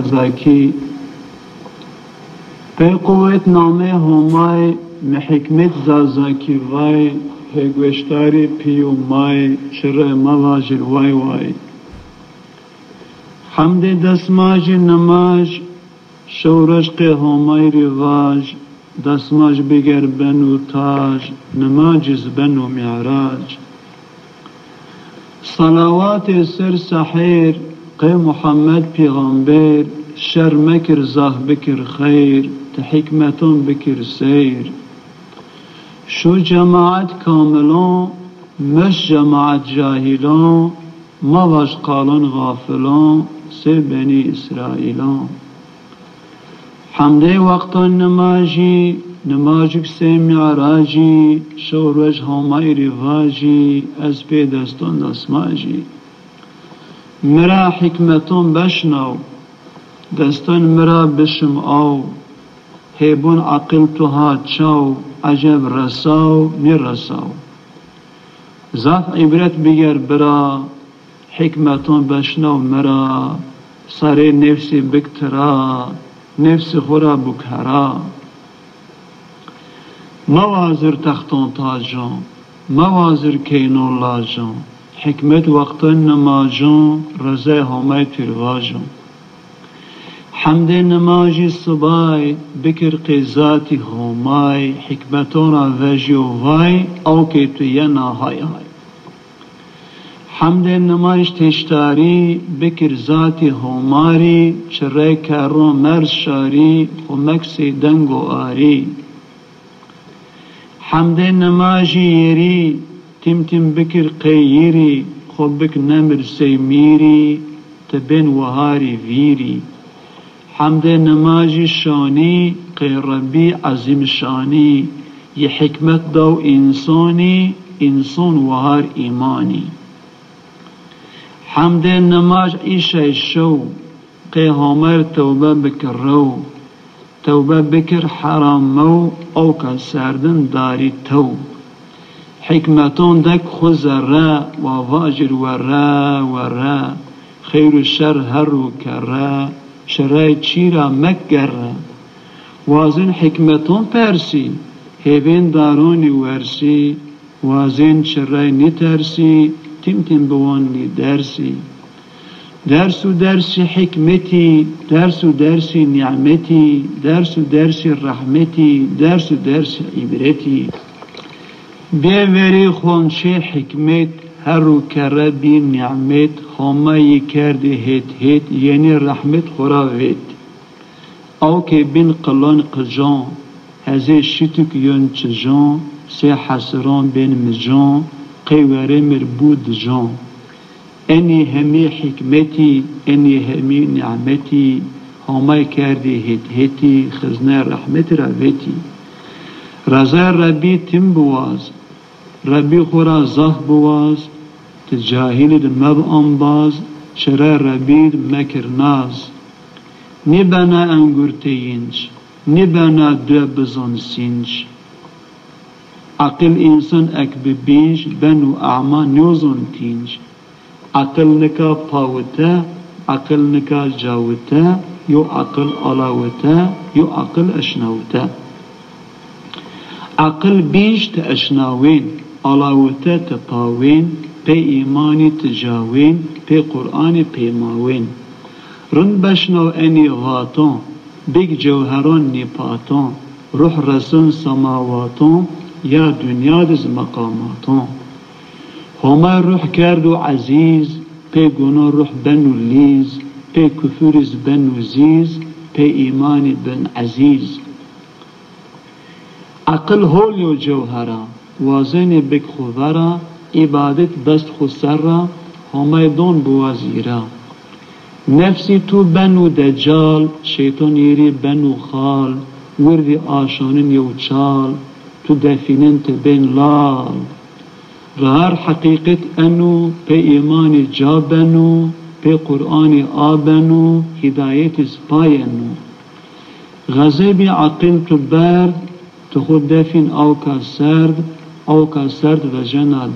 زازاکی به قوت نامه همای محکمت زازاکی وای هگوشتاری پیو مای شرع مواجر وای وای حمد دسماج نماج شورش که همای رواج دسماج بگر بنو تاج نماجز بنو معراج صلوات سر سحیر قی محمد پیغمبر شر مکر زاه بکر خیر تحکمتون بکر سیر شو جماعت کاملان مش جماعت جاهلان ما واش قالن غافلان سه بنی اسرائیلان حمده وقت نماجی نماجک سه معراجی شورج همای رواجی از پی دستان دسماجی مرا حکمتون بشنو دستان مرا بشم او هیبون عقل تو ها چو عجب رساو می رساو زاف عبرت بگر برا حکمتون بشنو مرا سر نفسی بکترا نفس خورا بکهرا موازر تختون تاجون موازر کینون لاجون حکمت وقت نماجون رزای همای ترواجون حمد نماجی صبای بکر قیزاتی همای حکمتون را وجیو وای او که تو ینا های های حمد نماج تشتاری بکر ذاتی هماری چره کرون مرز شاری خمکسی دنگو آری حمد نماجی یری تیم تیم بکر قیری خب بک نمر سیمیری تبین وهاری ویری حمد نماجی شانی قی ربی عظیم شانی یه حکمت دو انسانی انسان وهار ایمانی حمد نماج ایشه شو قی همر توبه بکر رو توبه بکر حرام مو او که سردن داری تو حکمتون دک خزره و واجر وره خیر و شر هر و کره شرای چیرا مگره وازن حکمتون پرسی هیوین دارونی ورسی وازن شرای نترسی تیم تیم بوانی درسی درس و درس حکمتی درس و درس نعمتی درس و درس رحمتی درس و درس عبرتی بیوری خونچه حکمت هر رو کره بی نعمت خامه کرده هیت یعنی رحمت خوراوید او که بین قلان قجان هزه شتک یون چجان سه حسران بین مجان قیوره مربود جان انی همی حکمتی انی همی نعمتی همه کرده هیتی خزنه رحمت رویتی رضا ربی تیم بواز ربی خورا زه بواز تجاهل مب انباز چرا ربی مکر ناز نبنا انگور تینج نبنا دو بزن سینج عقل انسان اکب بینج بنو اعما نیوزن تینج عقل نکا پاوتا عقل نکا جاوتا یو عقل علاوتا یو عقل اشناوتا عقل بینج تا اشناوین علاوتا تا پاوین پی ایمانی تجاوین پی قرآن پی ماوین رن بشنو انی غاتون بگ جوهران نیپاتون روح رسون سماواتون یا دنیا دز مقاماتون همه روح کردو عزیز پی گناه روح بنو لیز پی کفرز بنو زیز پی ایمان بن عزیز عقل هولیو جوهرا وازن بک خوورا عبادت بست خسرا همه دون بوازیرا نفسی تو بنو دجال شیطان یری بنو خال وردی آشانن یو چال تو دفینن تبین لال غار حقیقت انو پی ایمان جا بنو پی قرآن آبنو هدایت سپاینو غضب عقل تو برد تو خود دفین او کا سرد و جنال